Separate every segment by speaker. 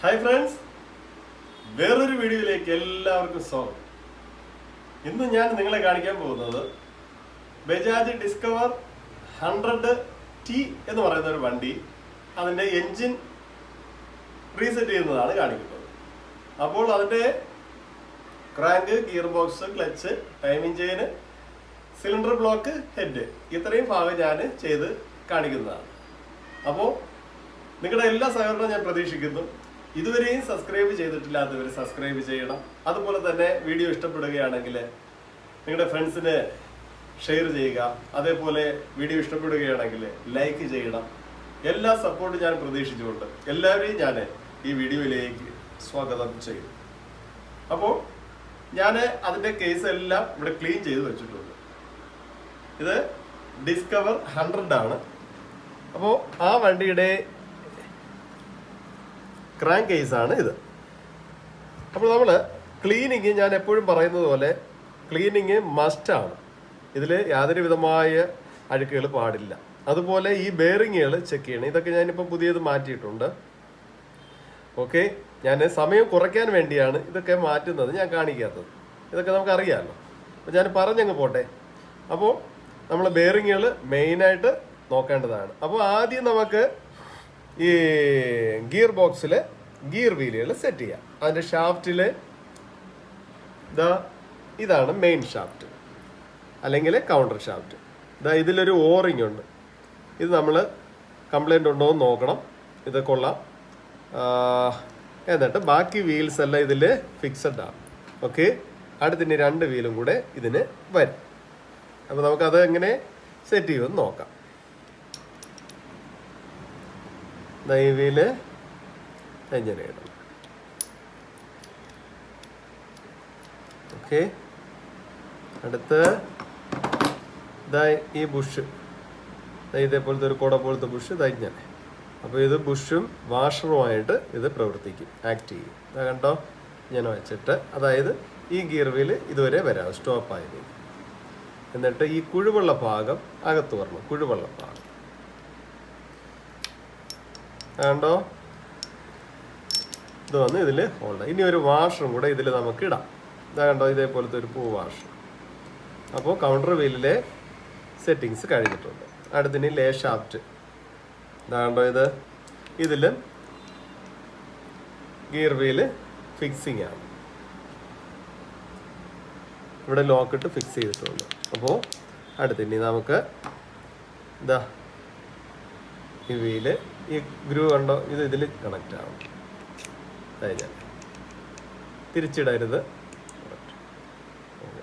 Speaker 1: Hi friends, വേറൊരു വീഡിയോയിലേക്ക് എല്ലാവർക്കും സ്വാഗതം. ഇന്ന് ഞാൻ നിങ്ങളെ കാണിക്കാൻ പോകുന്നത് ബജാജ് ഡിസ്കവർ 100T എന്ന് പറയുന്ന ഒരു വണ്ടി, അതിൻ്റെ എൻജിൻ റീസെറ്റ് ചെയ്യുന്നതാണ് കാണിക്കുന്നത്. അപ്പോൾ അതിൻ്റെ crank, gear box, clutch, timing chain, cylinder block, head, ഇത്രയും ഭാഗം ഞാൻ ചെയ്ത് കാണിക്കുന്നതാണ്. അപ്പോൾ നിങ്ങളുടെ എല്ലാ സഹകരണവും ഞാൻ പ്രതീക്ഷിക്കുന്നു. ഇതുവരെയും സബ്സ്ക്രൈബ് ചെയ്തിട്ടില്ലാത്തവർ സബ്സ്ക്രൈബ് ചെയ്യണം. അതുപോലെ തന്നെ വീഡിയോ ഇഷ്ടപ്പെടുകയാണെങ്കിൽ നിങ്ങളുടെ ഫ്രണ്ട്സിന് ഷെയർ ചെയ്യുക. അതേപോലെ വീഡിയോ ഇഷ്ടപ്പെടുകയാണെങ്കിൽ ലൈക്ക് ചെയ്യണം. എല്ലാ സപ്പോർട്ടും ഞാൻ പ്രതീക്ഷിച്ചുകൊണ്ട് എല്ലാവരെയും ഞാൻ ഈ വീഡിയോയിലേക്ക് സ്വാഗതം ചെയ്യും. അപ്പോൾ ഞാൻ അതിൻ്റെ കേസ് എല്ലാം ഇവിടെ ക്ലീൻ ചെയ്ത് വെച്ചിട്ടുണ്ട്. ഇത് ഡിസ്കവർ 100 ആണ്. അപ്പോൾ ആ വണ്ടിയുടെ ക്രാങ്ക് കേസാണ് ഇത്. അപ്പോൾ നമ്മൾ ക്ലീനിങ്, ഞാൻ എപ്പോഴും പറയുന്നത് പോലെ ക്ലീനിങ് മസ്റ്റാണ്. ഇതിൽ യാതൊരു വിധമായ അഴുക്കുകൾ പാടില്ല. അതുപോലെ ഈ ബെയറിങ്ങുകൾ ചെക്ക് ചെയ്യണം. ഇതൊക്കെ ഞാനിപ്പോൾ പുതിയത് മാറ്റിയിട്ടുണ്ട്. ഓക്കെ, ഞാൻ സമയം കുറയ്ക്കാൻ വേണ്ടിയാണ് ഇതൊക്കെ മാറ്റുന്നത്, ഞാൻ കാണിക്കാത്തത്. ഇതൊക്കെ നമുക്കറിയാമല്ലോ. അപ്പോൾ ഞാൻ പറഞ്ഞങ്ങ് പോട്ടെ. അപ്പോൾ നമ്മൾ ബെയറിങ്ങുകൾ മെയിനായിട്ട് നോക്കേണ്ടതാണ്. അപ്പോൾ ആദ്യം നമുക്ക് ഈ ഗിയർ ബോക്സിൽ ഗിയർ വീലുകൾ സെറ്റ് ചെയ്യാം. അതിൻ്റെ ഷാഫ്റ്റിൽ ഇതാണ് മെയിൻ ഷാഫ്റ്റ്, അല്ലെങ്കിൽ കൗണ്ടർ ഷാഫ്റ്റ്. ഇതിലൊരു ഓറിങ് ഉണ്ട്. ഇത് നമ്മൾ കംപ്ലൈൻ്റ് ഉണ്ടോ എന്ന് നോക്കണം. ഇത് കൊള്ളാം. എന്നിട്ട് ബാക്കി വീൽസ് എല്ലാം ഇതിൽ ഫിക്സഡ് ആണ്. ഓക്കെ, അടുത്തിന് 2 വീലും കൂടെ ഇതിന് വരും. അപ്പോൾ നമുക്കത് എങ്ങനെ സെറ്റ് ചെയ്യുമെന്ന് നോക്കാം. ഈ വീല് എങ്ങനെ ഇടണം. ഓക്കെ, അടുത്ത് ഈ ബുഷ്, ഇതേപോലത്തെ ഒരു കുട പോലത്തെ ബുഷ് ഇങ്ങനെ. അപ്പോൾ ഇത് ബുഷും വാഷറുമായിട്ട് ഇത് പ്രവർത്തിക്കും, ആക്ട് ചെയ്യും. കണ്ടോ, ഇങ്ങനെ വെച്ചിട്ട്, അതായത് ഈ ഗിയർ വീല് ഇതുവരെ വരാം, സ്റ്റോപ്പായത്. എന്നിട്ട് ഈ കുഴിവെള്ള ഭാഗം അകത്ത് വരണം. കുഴിവെള്ള ഭാഗം കണ്ടോ, ഇത് വന്ന് ഇതിൽ ഹോൾഡ്. ഇനി ഒരു വാഷറും കൂടെ ഇതിൽ നമുക്ക് ഇടാം. കണ്ടോ, ഇതേപോലത്തെ ഒരു പൂ വാഷർ. അപ്പോൾ കൗണ്ടർ വീലിലെ സെറ്റിങ്സ് കഴിഞ്ഞിട്ടുണ്ട്. അടുത്തിന് ലേ ഷാഫ്റ്റ്. കണ്ടോ, ഇതിൽ ഗിയർ വീല് ഫിക്സിങ് ആണ്. ഇവിടെ ലോക്കിട്ട് ഫിക്സ് ചെയ്തിട്ടുണ്ട്. അപ്പോൾ അടുത്തിനി നമുക്ക് ഈ വീല്, ഈ ഗ്രൂ കണ്ടോ, ഇതിൽ കണക്റ്റ് ആവും. കഴിഞ്ഞാൽ തിരിച്ചിടരുത്.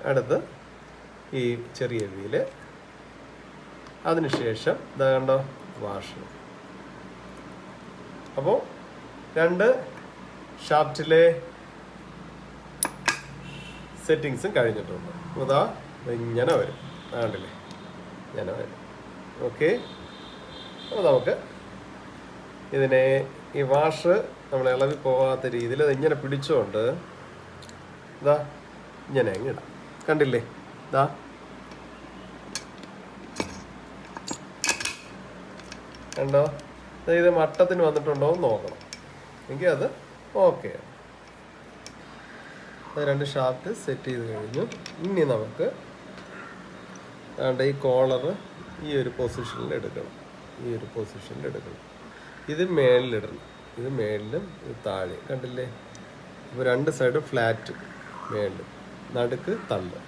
Speaker 1: അടുത്ത് ഈ ചെറിയ വീല്, അതിനുശേഷം കണ്ടോ വാഷ്. അപ്പോൾ 2 ഷാഫ്റ്റിലെ സെറ്റിങ്സും കഴിഞ്ഞിട്ടുണ്ട്. ഇങ്ങനെ വരും, കണ്ടില്ലേ, ഇങ്ങനെ വരും. ഓക്കെ, അപ്പോൾ നമുക്ക് ഇതിനെ, ഈ വാഷ് നമ്മൾ ഇളവി പോകാത്ത രീതിയിൽ ഇങ്ങനെ പിടിച്ചുകൊണ്ട് ഇങ്ങനെ അങ്ങ് ഇടാം. കണ്ടില്ലേ, കണ്ടോ, ഇത് മട്ടത്തിന് വന്നിട്ടുണ്ടോ എന്ന് നോക്കണം. എങ്കിൽ അത് ഓക്കെ. 2 ഷാഫ്റ്റ് സെറ്റ് ചെയ്ത് കഴിഞ്ഞു. ഇനി നമുക്ക് ഈ കോളർ ഈ ഒരു പൊസിഷനിൽ എടുക്കണം. ഇത് മേളിലിടണം. ഇത് മേളിലും ഇത് താഴെ, കണ്ടില്ലേ. അപ്പോൾ 2 സൈഡും ഫ്ലാറ്റ്, മേളിൽ നടുക്ക് തള്ള്.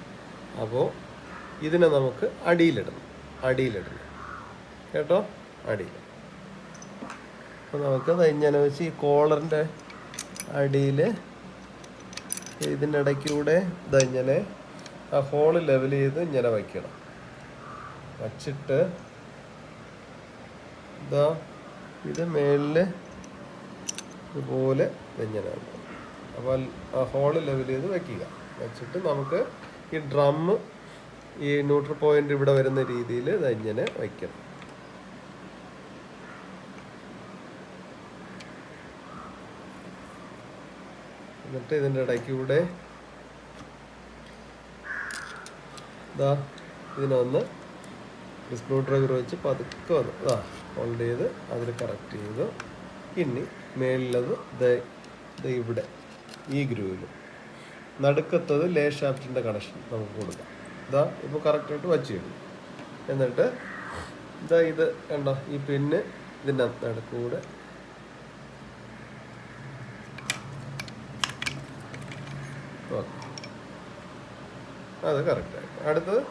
Speaker 1: അപ്പോൾ ഇതിനെ നമുക്ക് അടിയിലിടണം കേട്ടോ, അടിയിൽ. അപ്പോൾ നമുക്ക് ഇങ്ങനെ വെച്ച് ഈ കോളറിൻ്റെ അടിയിൽ ഇതിൻ്റെ ഇടയ്ക്കൂടെ ഇങ്ങനെ ആ ഹോള് ലെവൽ ചെയ്ത് ഇങ്ങനെ വയ്ക്കണം. വച്ചിട്ട് ഇത് മേളിൽ ഇതുപോലെ ഇങ്ങനെ. അപ്പോൾ ആ ഹോള് ലെവൽ ചെയ്ത് വയ്ക്കുക. വച്ചിട്ട് നമുക്ക് ഈ ഡ്രമ്മ്, ഈ ന്യൂട്രൽ പോയിന്റ് ഇവിടെ വരുന്ന രീതിയിൽ ഇങ്ങനെ വയ്ക്കണം. എന്നിട്ട് ഇതിൻ്റെ ഇടയ്ക്കൂടെ ഇതിനൊന്ന് സ്ക്രൂ ഡ്രൈവർ വെച്ച് പതുക്കെ വന്ന് ഹോൾഡ് ചെയ്ത് അതിൽ കറക്റ്റ് ചെയ്തു. ഇനി മേളിലത് ഇവിടെ ഈ ഗ്രൂവിൽ നടുക്കത്തത് ലേ ഷാഫ്റ്റിൻ്റെ കണക്ഷൻ നമുക്ക് കൊടുക്കാം. ഇതാ ഇപ്പോൾ കറക്റ്റായിട്ട് വച്ച് കഴിഞ്ഞു. എന്നിട്ട് ഇതാ ഇത് കണ്ടോ, ഈ പിന്ന് ഇതിൻ്റെ നടുക്കൂടെ ഓക്കെ, അത് കറക്റ്റായിട്ട്. അടുത്തത്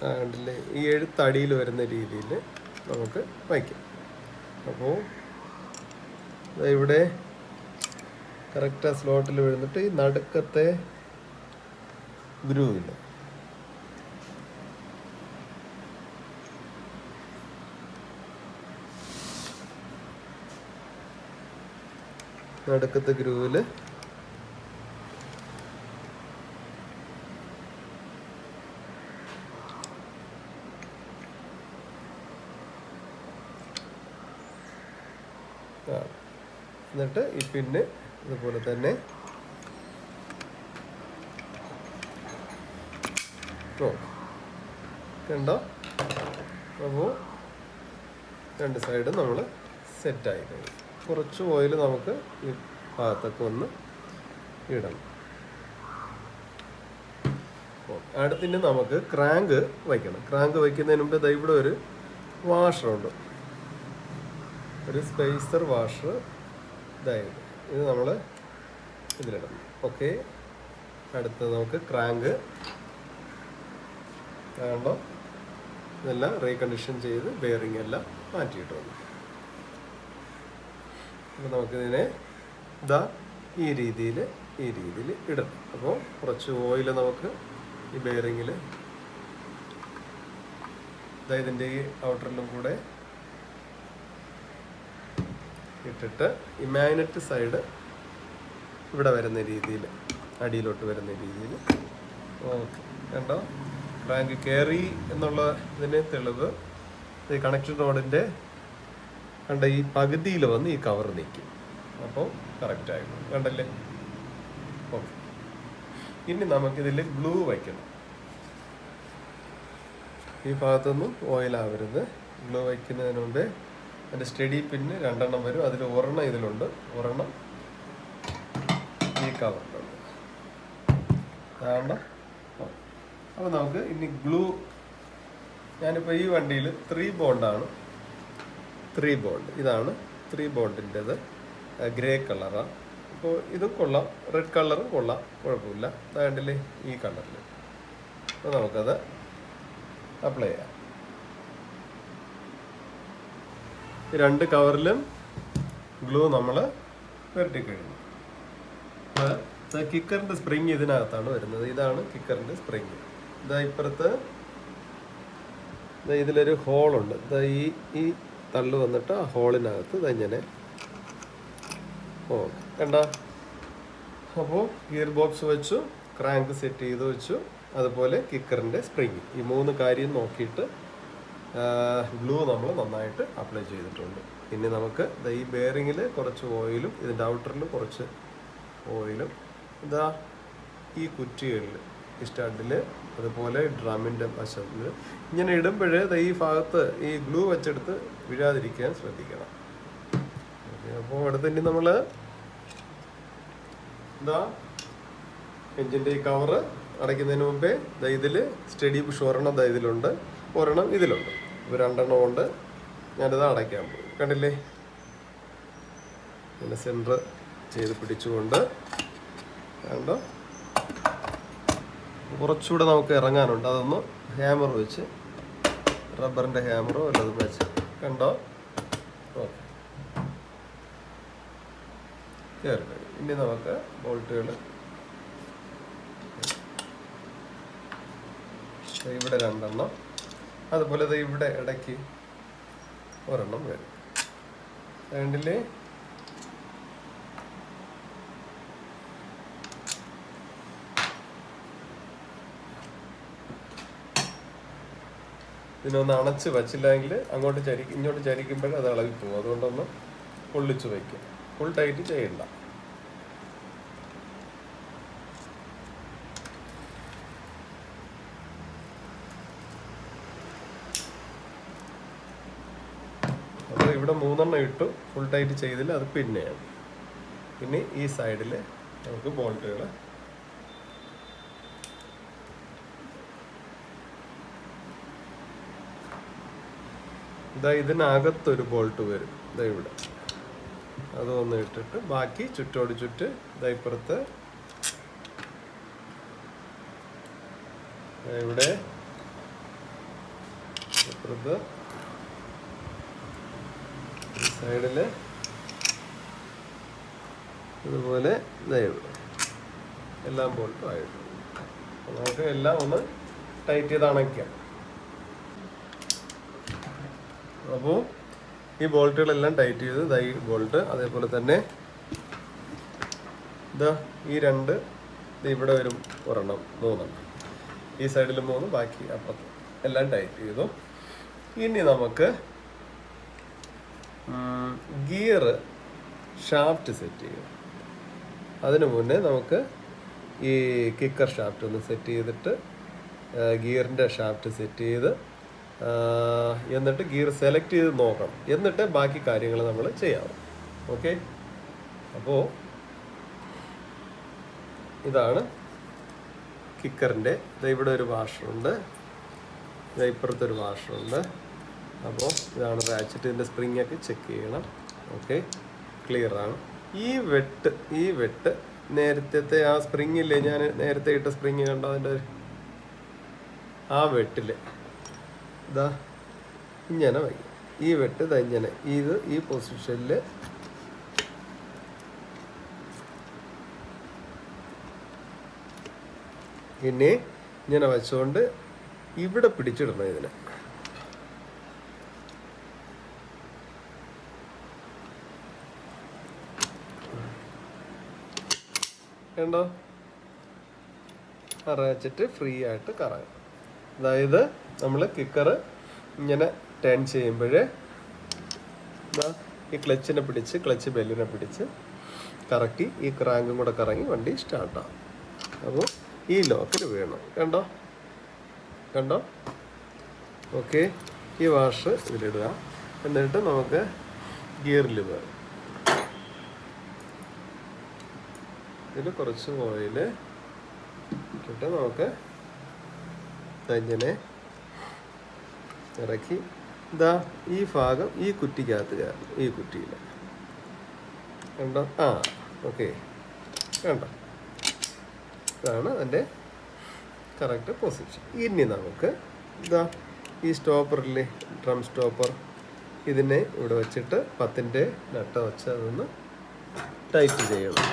Speaker 1: കണ്ടില്ലേ, ഈ എഴുത്തടിയിൽ വരുന്ന രീതിയിൽ നമുക്ക് വയ്ക്കാം. അപ്പോൾ ഇവിടെ കറക്റ്റ് ആ സ്ലോട്ടിൽ വീഴുന്നിട്ട് ഈ നടുക്കത്തെ ഗ്രൂവില്ല നടുക്കത്തെ ഗ്രൂവിൽ എന്നിട്ട് ഈ പിന്ന് ഇതുപോലെ തന്നെ കണ്ടോ. അപ്പോൾ രണ്ട് സൈഡും നമ്മൾ സെറ്റായി കഴിഞ്ഞു. കുറച്ച് ഓയിൽ നമുക്ക് ഈ ഭാഗത്തൊക്കെ ഒന്ന് ഇടണം. അടുത്തിന് നമുക്ക് ക്രാങ്ക് വയ്ക്കണം. ക്രാങ്ക് വയ്ക്കുന്നതിന് മുമ്പ് ഇവിടെ ഒരു വാഷറുണ്ട്, ഒരു സ്പേസർ വാഷർ. ഇതായത് ഇത് നമ്മൾ ഇതിലിടണം. ഓക്കെ, അടുത്ത് നമുക്ക് ക്രാങ്ക് കണ്ടോ, ഇതെല്ലാം റീകണ്ടീഷൻ ചെയ്ത് ബെയറിംഗ് എല്ലാം മാറ്റിയിട്ട് വന്നു. അപ്പോൾ നമുക്കിതിനെ ഇതാ ഈ രീതിയിൽ ഇടണം. അപ്പോൾ കുറച്ച് ഓയിൽ നമുക്ക് ഈ ബെയറിങ്ങിൽ ഇതിൻ്റെ ഈ ഔട്ടറിലും കൂടെ ഇട്ടിട്ട് ഈ മാഗ്നറ്റ് സൈഡ് ഇവിടെ വരുന്ന രീതിയിൽ, അടിയിലോട്ട് വരുന്ന രീതിയിൽ. ഓക്കെ, കണ്ടോ, ക്രാങ്ക് കയറി എന്നുള്ള ഇതിന് തെളിവ് ഈ കണക്ഷൻ റോഡിൻ്റെ കണ്ട ഈ പകുതിയിൽ വന്ന് ഈ കവർ നിൽക്കും. അപ്പോൾ കറക്റ്റായിരുന്നു, കണ്ടല്ലേ. ഓക്കെ, ഇനി നമുക്കിതിൽ ഗ്ലൂ വയ്ക്കണം. ഈ ഭാഗത്തൊന്നും ഓയിലാവരുത്. ഗ്ലൂ വയ്ക്കുന്നതിന് മുമ്പേ അതിൻ്റെ സ്റ്റഡി പിന്ന് 2 എണ്ണം വരും. അതിൽ ഒരെണ്ണം ഇതിലുണ്ട്, ഒരെണ്ണം ഈ കവറിലുണ്ട്. കാണണം. അപ്പോൾ നമുക്ക് ഇനി ഗ്ലൂ, ഞാനിപ്പോൾ ഈ വണ്ടിയിൽ 3 ബോണ്ടാണ്. 3 ബോണ്ട്, ഇതാണ് 3 ബോണ്ടിൻ്റെത്, ഗ്രേ കളറാണ്. അപ്പോൾ ഇതും കൊള്ളാം, റെഡ് കളറും കൊള്ളാം, കുഴപ്പമില്ല. അതാണ്ടില്ലേ ഈ കളറിൽ. അപ്പോൾ നമുക്കത് അപ്ലൈ ചെയ്യാം. ഈ 2 കവറിലും ഗ്ലൂ നമ്മൾ പുരട്ടി കഴിഞ്ഞു. കിക്കറിൻ്റെ സ്പ്രിങ് ഇതിനകത്താണ് വരുന്നത്. ഇതാണ് കിക്കറിൻ്റെ സ്പ്രിങ്. ഇതാ ഇപ്പുറത്ത് ഇതിലൊരു ഹോളുണ്ട്. ഇതാ ഈ തള്ളു വന്നിട്ട് ആ ഹോളിനകത്ത് ഇതങ്ങനെ കണ്ട. അപ്പോൾ ഗിയർ ബോക്സ് വെച്ചു, ക്രാങ്ക് സെറ്റ് ചെയ്ത് വെച്ചു, അതുപോലെ കിക്കറിൻ്റെ സ്പ്രിങ്. ഈ 3 കാര്യം നോക്കിയിട്ട് ഗ്ലൂ നമ്മൾ നന്നായിട്ട് അപ്ലൈ ചെയ്തിട്ടുണ്ട്. ഇനി നമുക്ക് ഈ ബെയറിങ്ങിൽ കുറച്ച് ഓയിലും ഇതിൻ്റെ ഔട്ടറിൽ കുറച്ച് ഓയിലും ഇതാ ഈ കുറ്റികളിൽ, ഈ സ്റ്റഡിൽ, അതുപോലെ ഡ്രമ്മിൻ്റെ വശത്തിൽ ഇങ്ങനെ ഇടുമ്പോഴേ ഈ ഭാഗത്ത് ഈ ഗ്ലൂ വെച്ചെടുത്ത് വീഴാതിരിക്കാൻ ശ്രദ്ധിക്കണം. അപ്പോൾ അടുത്തിനി നമ്മൾ എന്താ എഞ്ചിൻ്റെ ഈ കവറ് അടയ്ക്കുന്നതിന് മുമ്പേ ഇതിൽ സ്റ്റഡി പുഷ് ഒരെണ്ണം ഇതിലുണ്ട്, ഒരെണ്ണം ഇതിലുണ്ട്. ഇപ്പോൾ 2 എണ്ണം കൊണ്ട് ഞാനിത് അടയ്ക്കാൻ പോകും. കണ്ടില്ലേ, ഇങ്ങനെ സെൻറ്റർ ചെയ്ത് പിടിച്ചുകൊണ്ട് കണ്ടോ. കുറച്ചുകൂടെ നമുക്ക് ഇറങ്ങാനുണ്ട്. അതൊന്ന് ഹാമർ വെച്ച്, റബ്ബറിൻ്റെ ഹാമറോ വല്ലതും വെച്ച് കണ്ടോ. ഓക്കെ, കയറി കഴിയും. ഇനി നമുക്ക് ബോൾട്ടുകൾ ഇവിടെ 2 എണ്ണം, അതുപോലെ ഇവിടെ ഇടയ്ക്ക് ഒരെണ്ണം വരും. രണ്ടില് ഇതിനൊന്ന് അണച്ച് വച്ചില്ലെങ്കിൽ അങ്ങോട്ട് ഇങ്ങോട്ട് ചരിക്കുമ്പോൾ അത് ഇളകി പോകും. അതുകൊണ്ടൊന്ന് പൊള്ളിച്ച് വയ്ക്കും. ഫുൾ ടൈറ്റ് ചെയ്യണ്ട. ഇവിടെ 3 ഇട്ടു, ഫുൾ ടൈറ്റ് ചെയ്തില്ല, അത് പിന്നെയാണ്. ഇനി ഈ സൈഡിൽ നമുക്ക് ബോൾട്ടുകൾ ഇതിനകത്തൊരു ബോൾട്ട് വരും, ഇവിടെ അതൊന്ന് ഇട്ടിട്ട് ബാക്കി ചുറ്റോട് ചുറ്റ് ഇപ്പുറത്ത് ഇവിടെ ഇപ്പുറത്ത് സൈഡില് ഇതുപോലെ എല്ലാം ബോൾട്ടും ആയിട്ടുണ്ട്. നമുക്ക് എല്ലാം ഒന്ന് ടൈറ്റ് ചെയ്ത് അണയ്ക്കാം. അപ്പോൾ ഈ ബോൾട്ടുകളെല്ലാം ടൈറ്റ് ചെയ്ത് ഈ ബോൾട്ട്, അതേപോലെ തന്നെ ഈ 2 ഇവിടെ വരും, 1 3 ഈ സൈഡിൽ 3, ബാക്കി അപ്പുറത്ത് എല്ലാം ടൈറ്റ് ചെയ്തു. ഇനി നമുക്ക് ഗിയർ ഷാഫ്റ്റ് സെറ്റ് ചെയ്യും. അതിനു മുന്നേ നമുക്ക് ഈ കിക്കർ ഷാഫ്റ്റ് ഒന്ന് സെറ്റ് ചെയ്തിട്ട് ഗിയറിൻ്റെ ഷാഫ്റ്റ് സെറ്റ് ചെയ്ത് എന്നിട്ട് ഗിയർ സെലക്ട് ചെയ്ത് നോക്കണം. എന്നിട്ട് ബാക്കി കാര്യങ്ങൾ നമ്മൾ ചെയ്യാം. ഓക്കെ, അപ്പോൾ ഇതാണ് കിക്കറിൻ്റെ. ഇവിടെ ഒരു വാഷറുണ്ട്, ഇപ്പുറത്തൊരു വാഷറുണ്ട്. അപ്പോൾ ഇതാണ് റാച്ചറ്റ്. ഇതിൻ്റെ സ്പ്രിങ്ങൊക്കെ ചെക്ക് ചെയ്യണം. ഓക്കെ, ക്ലിയറാണ്. ഈ വെട്ട് നേരത്തെ ആ സ്പ്രിങ്ങില്ലേ, ഞാൻ നേരത്തെ ഇട്ട സ്പ്രിങ് കണ്ടോ, അതിൻ്റെ ആ വെട്ടിൽ ഇങ്ങനെ വയ്ക്കും. ഈ വെട്ട് ഇങ്ങനെ ഈ പൊസിഷനിൽ ഇനി ഇങ്ങനെ വെച്ചുകൊണ്ട് ഇവിടെ പിടിച്ചിടണം ഇതിനെ. കണ്ടോ, റാച്ചറ്റ് ഫ്രീ ആയിട്ട് കറങ്ങും. അതായത് നമ്മൾ കിക്കർ ഇങ്ങനെ ടേൺ ചെയ്യുമ്പോൾ ഈ ക്ലച്ചിനെ പിടിച്ച്, ക്ലച്ച് ബെല്ലിനെ പിടിച്ച് കറക്കി ഈ ക്രാങ്കും കൂടെ കറങ്ങി വണ്ടി സ്റ്റാർട്ടാകും. അപ്പോൾ ഈ ലോക്കിൽ വീണു. കണ്ടോ. ഓക്കെ, ഈ വാഷ് ഇതിലിടുക. എന്നിട്ട് നമുക്ക് ഗിയറിൽ വേണം. ഇതിൽ കുറച്ച് ഓയിൽ ഇട്ടിട്ട് നമുക്ക് ഇങ്ങനെ ഇറക്കി ഈ ഭാഗം ഈ കുറ്റിക്കകത്ത് കയറണം. ഈ കുറ്റിയിൽ കണ്ടോ. ഓക്കെ, കണ്ടോ, ഇതാണ് അതിൻ്റെ കറക്റ്റ് പൊസിഷൻ. ഇനി നമുക്ക് ഈ സ്റ്റോപ്പറില്ലേ, ഡ്രം സ്റ്റോപ്പർ, ഇതിനെ ഇവിടെ വെച്ചിട്ട് 10-ൻ്റെ നട്ട വെച്ച് അതൊന്ന് ടൈറ്റ് ചെയ്യണം.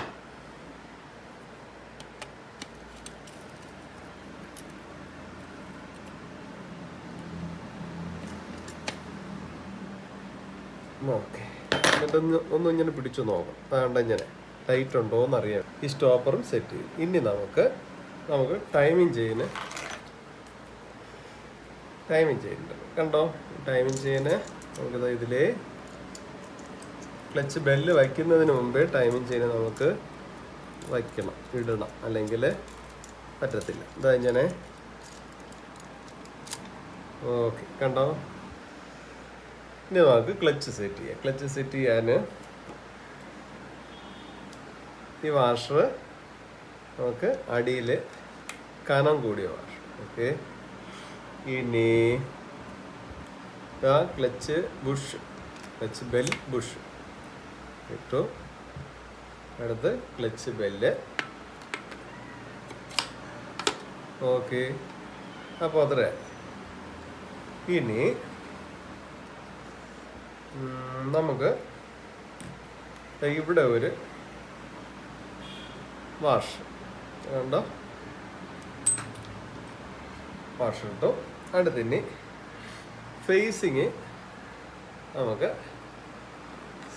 Speaker 1: ഓക്കെ, എന്നിട്ടൊന്നും ഇങ്ങനെ പിടിച്ചു നോക്കാം. ഇങ്ങനെ ടൈറ്റ് ഉണ്ടോ എന്നറിയാം. ഈ സ്റ്റോപ്പറും സെറ്റ് ചെയ്യും. ഇനി നമുക്ക് ടൈമിങ് ചെയിന് കണ്ടോ. ടൈമിങ് ചെയിന് നമുക്കിത് ഇതിലേ ക്ലച്ച് ബെല്ല് വയ്ക്കുന്നതിന് മുമ്പേ ടൈമിങ് ചെയിന് നമുക്ക് ഇടണം, അല്ലെങ്കിൽ പറ്റത്തില്ല. ഇങ്ങനെ. ഓക്കെ, കണ്ടോ. ഇനി നമുക്ക് ക്ലച്ച് സെറ്റ് ചെയ്യാം. ക്ലച്ച് സെറ്റ് ചെയ്യാൻ ഈ വാഷർ നമുക്ക് അടിയിൽ കനം കൂടിയ വാഷർ. ഓക്കെ, ഇനി ക്ലച്ച് ബെൽ ബുഷ് ഇട്ടു. അടുത്ത് ക്ലച്ച് ബെല്ല്. ഓക്കെ, അപ്പോൾ അത്ര. ഇനി നമുക്ക് ഇവിടെ ഒരു വാഷ് കണ്ടോ, വാഷ് ഇട്ടു. അടുത്തിനി ഫേസിങ് നമുക്ക്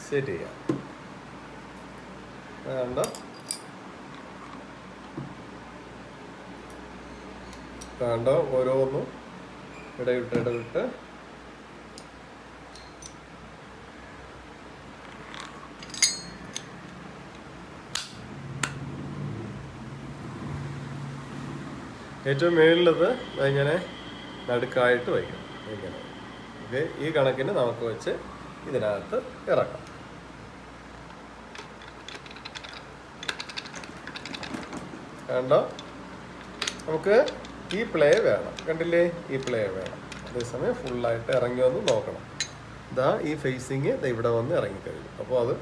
Speaker 1: സെറ്റ് ചെയ്യാം. കണ്ടോ, ഓരോന്നും ഇടവിട്ട് ഏറ്റവും മേളിലത് ഇങ്ങനെ നടുക്കായിട്ട് വയ്ക്കണം. ഇങ്ങനെ. ഓക്കെ, ഈ കണക്കിന് നമുക്ക് വെച്ച് ഇതിനകത്ത് ഇറക്കാം. കണ്ടോ, നമുക്ക് ഈ പ്ലേ വേണം, കണ്ടില്ലേ, ഈ പ്ലേ വേണം. അതേസമയം ഫുള്ളായിട്ട് ഇറങ്ങി വന്ന് നോക്കണം. ഇതാ ഈ ഫേസിങ് ഇവിടെ വന്ന് ഇറങ്ങിക്കഴിഞ്ഞു. അപ്പോൾ അത്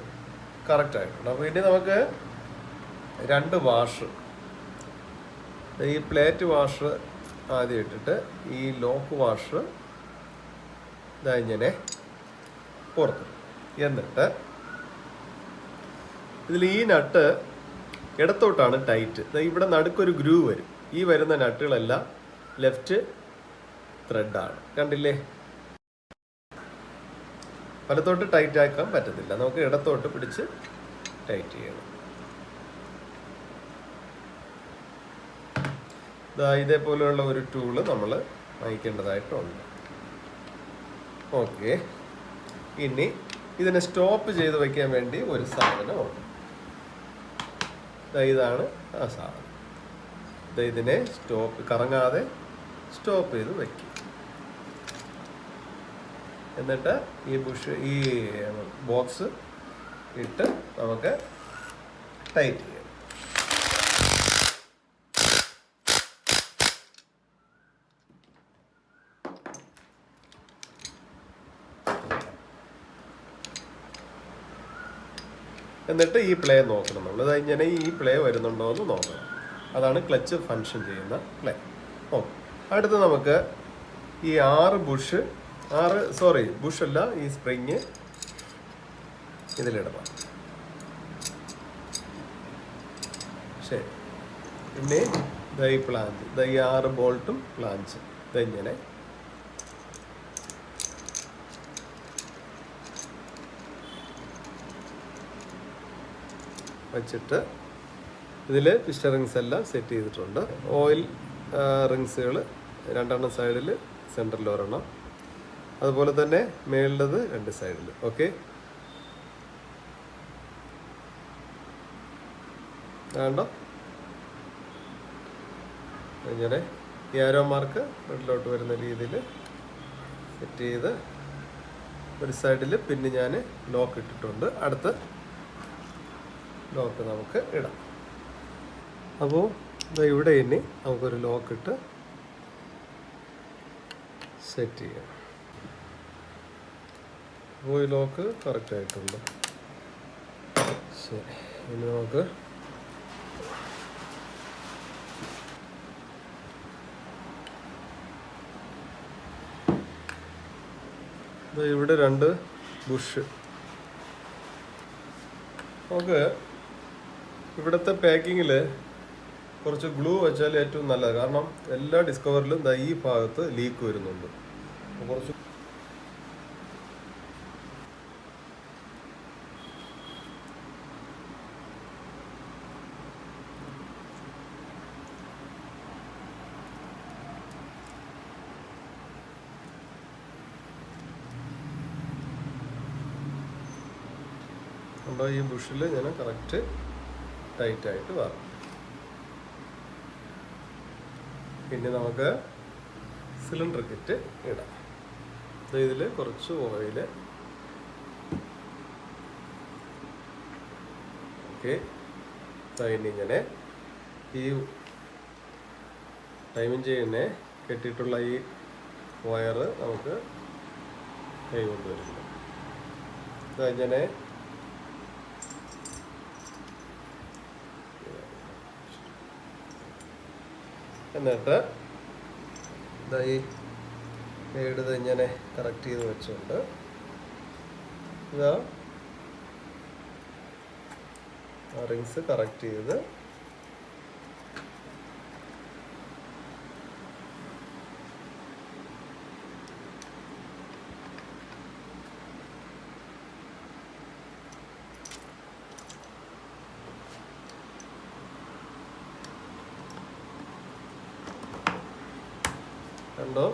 Speaker 1: കറക്റ്റായിട്ടുണ്ട്. അപ്പോൾ ഇനി നമുക്ക് 2 വാഷ്, ഈ പ്ലേറ്റ് വാഷ് ആദ്യം ഇട്ടിട്ട് ഈ ലോക്ക് വാഷ് ഇതാ ഇങ്ങനെ പുറത്ത്, എന്നിട്ട് ഇതിൽ ഈ നട്ട് ഇടത്തോട്ടാണ് ടൈറ്റ്. ഇവിടെ നടുക്കൊരു ഗ്രൂവ് വരും. ഈ വരുന്ന നട്ടുകളെല്ലാം ലെഫ്റ്റ് ത്രെഡാണ്, കണ്ടില്ലേ. വലത്തോട്ട് ടൈറ്റ് ആക്കാൻ പറ്റത്തില്ല, നമുക്ക് ഇടത്തോട്ട് പിടിച്ച് ടൈറ്റ് ചെയ്യണം. ഇതേപോലെയുള്ള ഒരു ടൂള് നമ്മൾ വാങ്ങിക്കേണ്ടതായിട്ടുണ്ട്. ഓക്കെ, ഇനി ഇതിനെ സ്റ്റോപ്പ് ചെയ്ത് വയ്ക്കാൻ വേണ്ടി ഒരു സാധനമുണ്ട്. ഇതാണ് ആ സാധനം. ഇതിനെ കറങ്ങാതെ സ്റ്റോപ്പ് ചെയ്ത് വയ്ക്കും. എന്നിട്ട് ഈ ബോക്സ് ഇട്ട് നമുക്ക് ടൈറ്റ് ചെയ്യാം. എന്നിട്ട് ഈ പ്ലേ നോക്കണം നമ്മൾ. ഇങ്ങനെ ഈ പ്ലേ വരുന്നുണ്ടോ എന്ന് നോക്കണം. അതാണ് ക്ലച്ച് ഫങ്ഷൻ ചെയ്യുന്ന പ്ലേ. ഓക്കെ, അടുത്ത് നമുക്ക് ഈ 6 ബുഷല്ല, ഈ സ്പ്രിങ് ഇതിലിടണം. ശരി, പിന്നെ ഈ പ്ലാഞ്ച്, ഈ 6 ബോൾട്ടും പ്ലാഞ്ചും ഇതെങ്ങനെ വച്ചിട്ട് ഇതിൽ പിസ്റ്റൺ റിങ്സ് എല്ലാം സെറ്റ് ചെയ്തിട്ടുണ്ട്. ഓയിൽ റിങ്സുകൾ 2 സൈഡിൽ, സെൻറ്ററിൽ 1, അതുപോലെ തന്നെ മേളിലത് 2 സൈഡിൽ. ഓക്കെ, വേണ്ട ഇങ്ങനെ ഈ ആരോ മാർക്ക് ഫ്രണ്ടിലോട്ട് വരുന്ന രീതിയിൽ സെറ്റ് ചെയ്ത് ഒരു സൈഡിൽ പിന്നെ ഞാൻ ലോക്ക് ഇട്ടിട്ടുണ്ട്. അടുത്ത് ലോക്ക് നമുക്ക് ഇടാം. അപ്പോൾ ഇവിടെ ഇനി നമുക്കൊരു ലോക്ക് ഇട്ട് സെറ്റ് ചെയ്യാം. അപ്പോൾ ഈ ലോക്ക് കറക്റ്റ് ആയിട്ടുണ്ട്. ശരി, ഇനി നമുക്ക് ഇവിടെ 2 ബുഷ്. നമുക്ക് ഇവിടുത്തെ പാക്കിങ്ങിൽ കുറച്ച് ഗ്ലൂ വെച്ചാൽ ഏറ്റവും നല്ലത്. കാരണം എല്ലാ ഡിസ്കവറിലും ഈ ഭാഗത്ത് ലീക്ക് വരുന്നുണ്ട്. കുറച്ച് ഉണ്ടോ, ഈ ബുഷിൽ ഞാൻ കറക്റ്റ് ടൈറ്റായിട്ട് വരണം. പിന്നെ നമുക്ക് സിലിണ്ടർ കിറ്റ് ഇടാം. ഇതിൽ കുറച്ച് ഓയിൽ. ഓക്കെ, ഇങ്ങനെ ഈ ടൈമിംഗ് ചെയ്യുന്നേ കെട്ടിയിട്ടുള്ള ഈ വയറ് നമുക്ക് കൈ കൊണ്ടുവരുന്നു. ഇങ്ങനെ എന്നിട്ട് ഈ ഏട് ഇങ്ങനെ കറക്റ്റ് ചെയ്ത് വെച്ചുകൊണ്ട് ഇതാ റിങ്സ് കറക്റ്റ് ചെയ്ത് കണ്ടോ.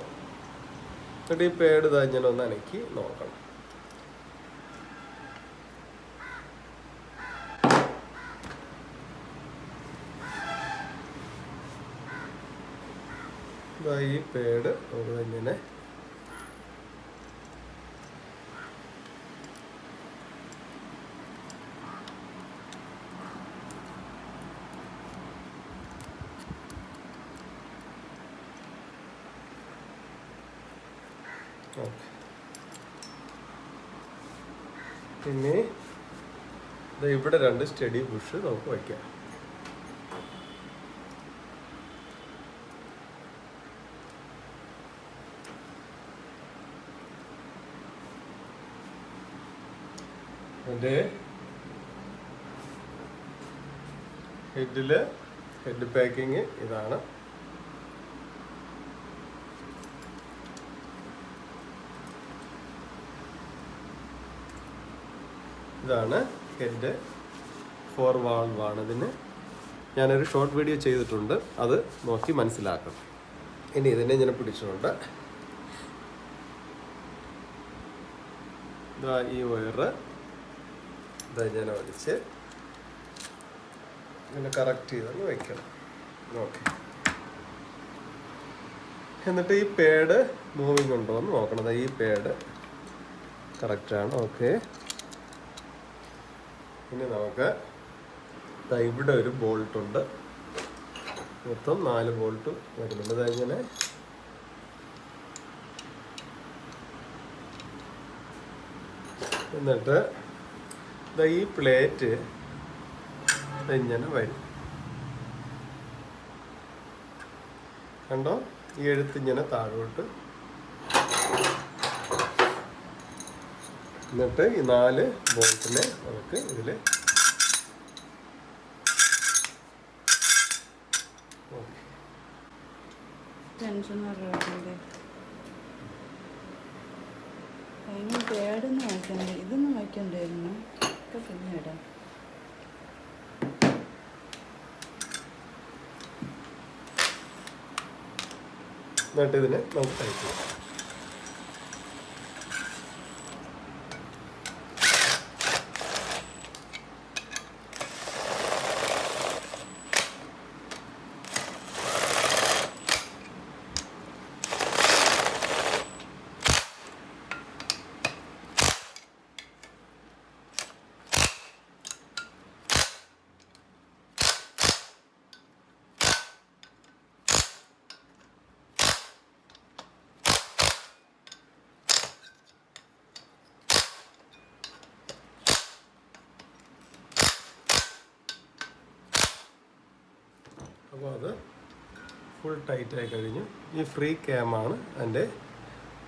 Speaker 1: എന്നിട്ട് ഈ പേഡ് ഇങ്ങനെ ഒന്ന് അനക്കി നോക്കണം. ഈ പേഡ് ഇങ്ങനെ ഓക്കെ, പിന്നെ ഇവിടെ 2 സ്റ്റഡി ബുഷ് നമുക്ക് വയ്ക്കാം. അതിൻ്റെ ഹെഡ് പാക്കിങ് ഇതാണ്. ഇതാണ് ഹെഡ് 4 വാൾവാണ്. ഇതിന് ഞാനൊരു ഷോർട്ട് വീഡിയോ ചെയ്തിട്ടുണ്ട്, അത് നോക്കി മനസ്സിലാക്കണം. ഇനി ഇതിനെ ഇങ്ങനെ പിടിച്ചുകൊണ്ട് ഇതാ ഈ വയറ് ഇതാ ഞാൻ വലിച്ച് ഇങ്ങനെ കറക്റ്റ് ചെയ്തൊന്ന് വയ്ക്കണം. ഓക്കെ, എന്നിട്ട് ഈ പേഡ് മൂവിങ് ഉണ്ടോ എന്ന് നോക്കണം. ഈ പേഡ് കറക്റ്റാണ്. ഓക്കെ, ഇനി നമുക്ക് ഇവിടെ ഒരു ബോൾട്ട് ഉണ്ട്. മൊത്തം 4 ബോൾട്ട് വരുന്നുണ്ട്. ഇങ്ങനെ എന്നിട്ട് ഈ പ്ലേറ്റ് ഇങ്ങനെ വരും. കണ്ടോ, ഈ എഴുത്തിങ്ങനെ താഴോട്ട്. എന്നിട്ട് ഈ 4 ബോൾട്ടിനെ നമുക്ക് ഇതിൽ
Speaker 2: പേടൊന്നും വയ്ക്കണ്ടേ, ഇതൊന്നും വയ്ക്കണ്ടായിരുന്നു. ഒക്കെ പിന്നെ ഇടാം.
Speaker 1: എന്നിട്ട് ഇതിനെ നമുക്ക് ടൈറ്റ് ചെയ്യാം. അപ്പോൾ അത് ഫുൾ ടൈറ്റായി കഴിഞ്ഞു. ഈ ഫ്രീ ക്യാമാണ് അതിൻ്റെ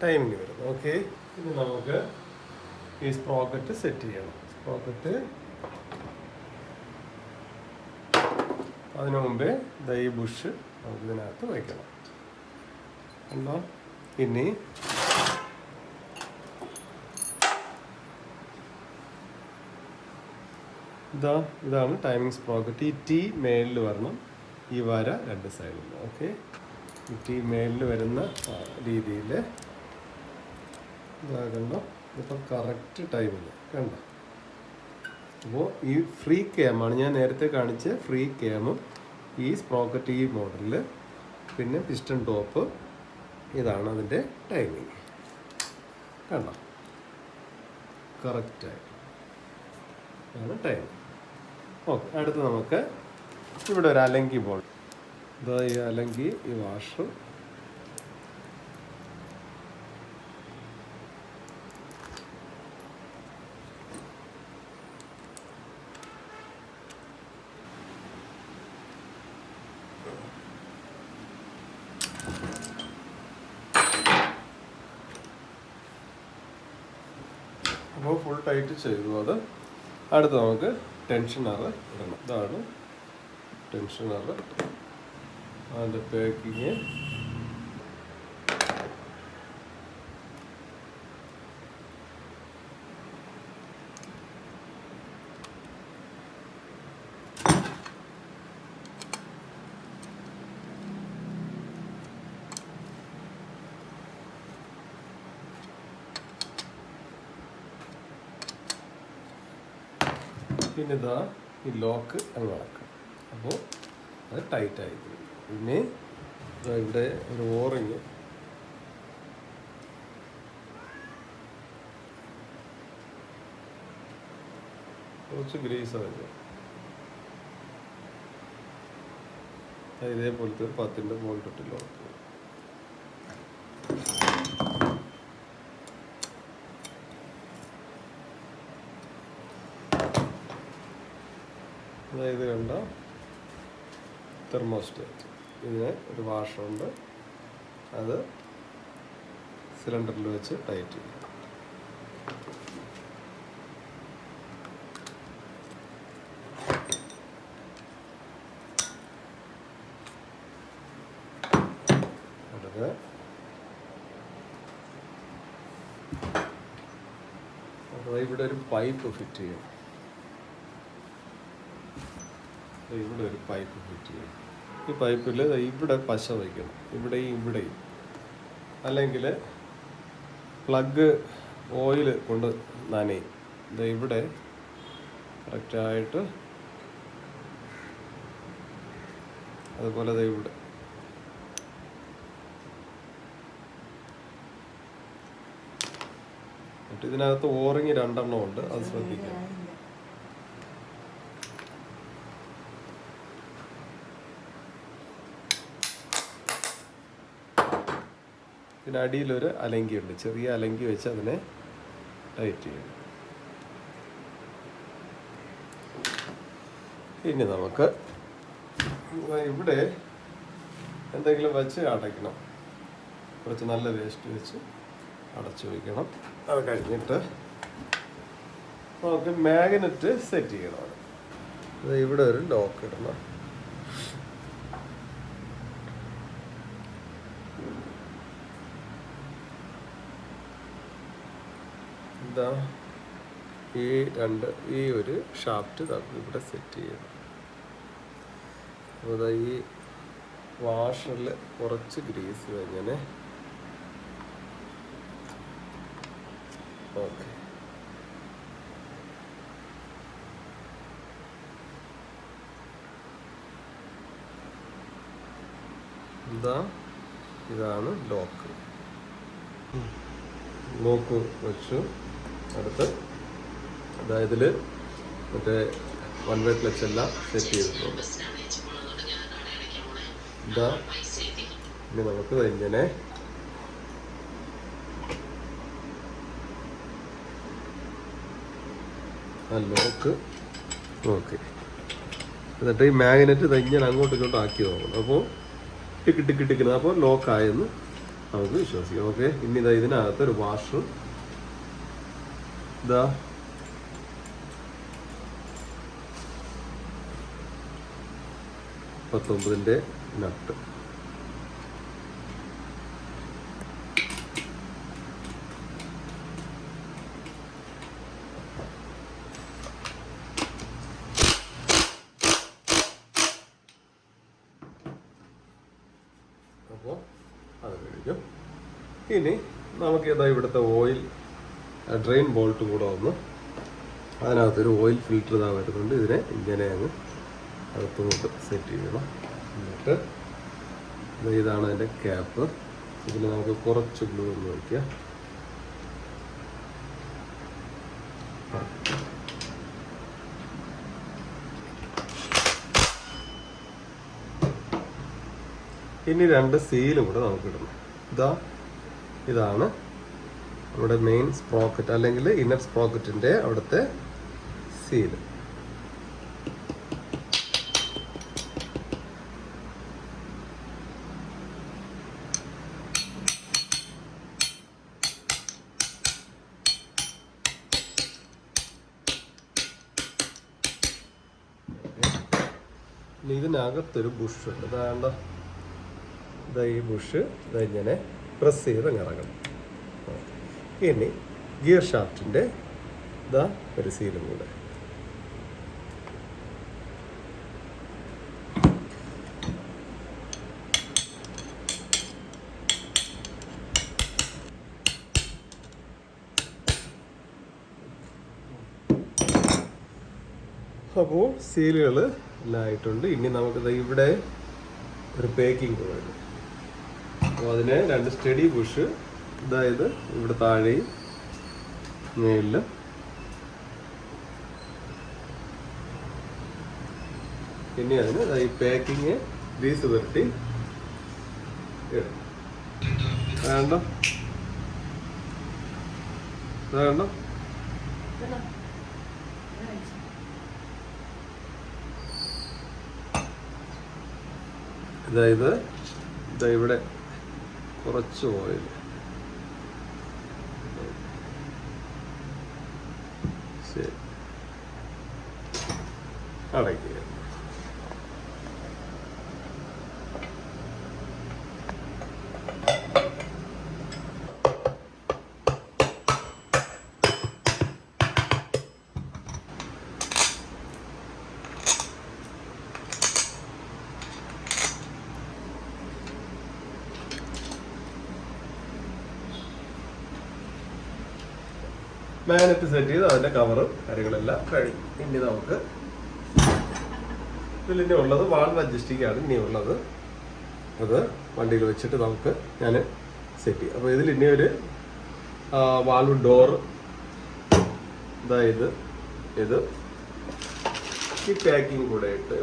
Speaker 1: ടൈമിങ് വരുന്നത്. ഓക്കെ, ഇനി നമുക്ക് ഈ സ്പ്രോക്കറ്റ് സെറ്റ് ചെയ്യണം. സ്പ്രോക്കറ്റ് അതിനു മുമ്പേ ഈ ബുഷ് നമുക്ക് ഇതിനകത്ത് വയ്ക്കണം. ഉണ്ടോ? ഇനി ഇതാണ് ടൈമിംഗ് സ്പ്രോക്കറ്റ്. ഈ T മേളിൽ വരണം, ഈ വര 2 സൈഡിൽ. ഓക്കെ, ഈ T മേളിൽ വരുന്ന രീതിയിൽ ഇതാകണ്ടോ. ഇപ്പം കറക്റ്റ് ടൈമിൽ കണ്ടോ. അപ്പോൾ ഈ ഫ്രീ ക്യാമാണ് ഞാൻ നേരത്തെ കാണിച്ച ഫ്രീ ക്യാമും ഈ സ്പ്രോക്കറ്റ് ഈ മോഡലിൽ, പിന്നെ പിസ്റ്റൺ ടോപ്പ്, ഇതാണ് അതിൻ്റെ ടൈമിങ്. കണ്ടോ, കറക്റ്റായി ആണ് ടൈമിങ്. ഓക്കെ, അടുത്ത് നമുക്ക് ഇവിടെ ഒരു അലങ്കി ബോൾ. ഇതാ ഈ അലങ്കി, ഈ വാഷർ. അപ്പോൾ ഫുൾ ടൈറ്റ് ചെയ്തു. അത് അടുത്ത് നമുക്ക് ടെൻഷനർ ഇടണം. ഇതാണ് ടെൻഷനർ, അതിൻ്റെ പാക്കിങ്. പിന്നെ ഇതാ ഈ ലോക്ക് അങ്ങ് ഇളക്കാം. അപ്പോൾ അത് ടൈറ്റായിരിക്കും. പിന്നെ ഇവിടെ ഒരു ഓറിങ്, കുറച്ച് ഗ്രീസ് അതിന് ഇതേപോലത്തെ 10ൻ്റെ ബോൾട്ട് ലോക്ക്. ഇത് കണ്ട തെർമോസ്റ്റാറ്റ്. ഇതിന് ഒരു വാഷറുണ്ട്, അത് സിലിണ്ടറിൽ വെച്ച് ടൈറ്റ് ചെയ്യും. അപ്പോൾ ഇവിടെ ഒരു പൈപ്പ് ഫിറ്റ് ചെയ്യും. ഇവിടെ ഒരു പൈപ്പ് ഫിറ്റ് ചെയ്യും. ഈ പൈപ്പിൽ ഇവിടെ പശ വയ്ക്കണം, ഇവിടെയും ഇവിടെയും. അല്ലെങ്കിൽ പ്ലഗ് ഓയിൽ കൊണ്ട് നനയും. ഇവിടെ കറക്റ്റായിട്ട് അതുപോലെ ഇവിടെ എന്നിട്ട് ഇതിനകത്ത് ഓറിങ് 2 എണ്ണം ഉണ്ട്, അത് ശ്രദ്ധിക്കണം. ഇതിനടിയിലൊരു അലങ്കിയുണ്ട്, ചെറിയ അലങ്കി വെച്ച് അതിനെ ടൈറ്റ് ചെയ്യണം. ഇനി നമുക്ക് ഇവിടെ എന്തെങ്കിലും വെച്ച് അടയ്ക്കണം. കുറച്ച് നല്ല വേസ്റ്റ് വെച്ച് അടച്ചു വയ്ക്കണം. അത് കഴിഞ്ഞിട്ട് നമുക്ക് മാഗ്നറ്റ് സെറ്റ് ചെയ്യണം. ഇവിടെ ഒരു ലോക്ക് ഇടണം. എന്താ ഈ ഒരു ഷാഫ്റ്റ് ഇവിടെ സെറ്റ് ചെയ്യണം. അപ്പോൾ ഈ വാഷറിൽ കുറച്ച് ഗ്രീസ് കഴിഞ്ഞാൽ ഓക്കെ. ഇതാണ് ലോക്ക്. ലോക്ക് വെച്ചു. അടുത്ത് അതായത് മറ്റേ 1 വേ ക്ലച്ച് എല്ലാം സെറ്റ് ചെയ്തിട്ടുണ്ട്. ഇനി നമുക്ക് ഇങ്ങനെ ലോക്ക് ഓക്കെ. എന്നിട്ട് ഈ മാഗ്നറ്റ് ഇങ്ങനെ അങ്ങോട്ടും ഇങ്ങോട്ടും ആക്കി നോക്കണം. അപ്പോൾ ടിക്കിക്കുന്നത്, അപ്പോൾ ലോക്കായെന്ന് നമുക്ക് വിശ്വസിക്കാം. ഓക്കെ. ഇനി ഇതിനകത്ത് ഒരു വാഷർ, 19 നട്ട്. അപ്പോൾ അത് കഴിഞ്ഞു. ഇനി നമുക്ക് ഇവിടുത്തെ ഓയിൽ ഡ്രെയിൻ ബോൾട്ട് കൂടെ വന്ന് അതിനകത്തൊരു ഓയിൽ ഫിൽറ്റർ വരുന്നുണ്ട്. ഇതിനെ ഇങ്ങനെ അങ്ങ് അകത്തോട്ട് സെറ്റ് ചെയ്യണം. എന്നിട്ട് ഇതാണ് അതിൻ്റെ ക്യാപ്പ്. ഇതിൽ നമുക്ക് കുറച്ച് ഗ്ലൂ ഒന്ന് വയ്ക്കുക. ഇനി 2 സീലും കൂടെ നമുക്ക് ഇടണം. ഇതാണ് നമ്മുടെ മെയിൻ സ്പ്രോക്കറ്റ് അല്ലെങ്കിൽ ഇന്നർ സ്പ്രോക്കറ്റിൻ്റെ അവിടുത്തെ സീല്. ഇതിനകത്തൊരു ബുഷ് ഉണ്ട്. അതാണ്ട ഈ ബുഷ് ഇങ്ങനെ പ്രസ് ചെയ്ത് ഇറങ്ങണം. ഇനി ഗിയർ ഷാഫ്റ്റിൻ്റെ ഒരു സീലും കൂടെ. അപ്പോൾ സീലുകൾ എല്ലാം ആയിട്ടുണ്ട്. ഇനി നമുക്ക് ഇവിടെ ഒരു പേക്കിംഗ് വരും. അപ്പോൾ അതിന് 2 സ്റ്റഡി ബുഷ്, അതായത് ഇവിടെ താഴെയും മേലിലും. ഇനി അതിന് ഈ പാക്കിങ് ഗ്രീസ് പുരട്ടി വേണ്ട അതായത് ഇവിടെ കുറച്ച് ഓയിൽ ശരി അടയ്ക്കുക. മാഗ്നറ്റ് സെറ്റ് ചെയ്ത് അതിൻ്റെ കവറും കാര്യങ്ങളെല്ലാം കഴിഞ്ഞു. ഇനി നമുക്ക് ഇതിൽ ഇനി ഉള്ളത് വാൾവ് അഡ്ജസ്റ്റിംഗ് ആണ്. ഇനി ഉള്ളത് അത് വണ്ടിയിൽ വെച്ചിട്ട് നമുക്ക് ഞാൻ സെറ്റ് ചെയ്യും. അപ്പോൾ ഇതിൽ ഇനി ഒരു വാൾവ് ഡോർ അതായത് ഇത് ഈ പാക്കിങ് കൂടെ ഇട്ട്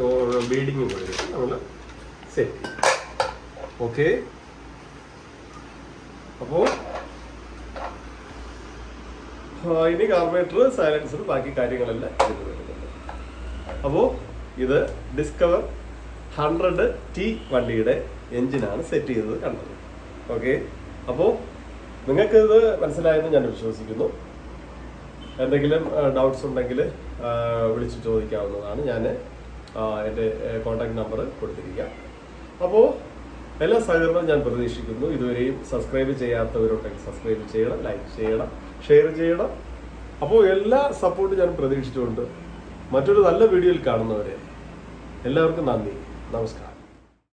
Speaker 1: ബീഡിങ്ങും കൂടെ ഇട്ട് നമ്മൾ സെറ്റ് ചെയ്യും. ഓക്കെ, അപ്പോൾ ഇനി കാർബറേറ്റർ, സൈലൻസർ, ബാക്കി കാര്യങ്ങളെല്ലാം ഇതിൽ വരുന്നുണ്ട്. അപ്പോൾ ഇത് ഡിസ്കവർ 100T വണ്ടിയുടെ എൻജിനാണ് സെറ്റ് ചെയ്തത് കണ്ടത്. ഓക്കെ, അപ്പോൾ നിങ്ങൾക്കിത് മനസ്സിലായെന്ന് ഞാൻ വിശ്വസിക്കുന്നു. എന്തെങ്കിലും ഡൗട്ട്സ് ഉണ്ടെങ്കിൽ വിളിച്ച് ചോദിക്കാവുന്നതാണ്. ഞാൻ എൻ്റെ കോൺടാക്ട് നമ്പർ കൊടുത്തിരിക്കാം. അപ്പോൾ എല്ലാ സഹകരണവും ഞാൻ പ്രതീക്ഷിക്കുന്നു. ഇതുവരെയും സബ്സ്ക്രൈബ് ചെയ്യാത്തവരുണ്ടെങ്കിൽ സബ്സ്ക്രൈബ് ചെയ്യണം, ലൈക്ക് ചെയ്യണം, ഷെയർ ചെയ്യണം. അപ്പോൾ എല്ലാ സപ്പോർട്ടും ഞാൻ പ്രതീക്ഷിച്ചുകൊണ്ട് മറ്റൊരു നല്ല വീഡിയോയിൽ കാണുന്നവരെ എല്ലാവർക്കും നന്ദി, നമസ്കാരം.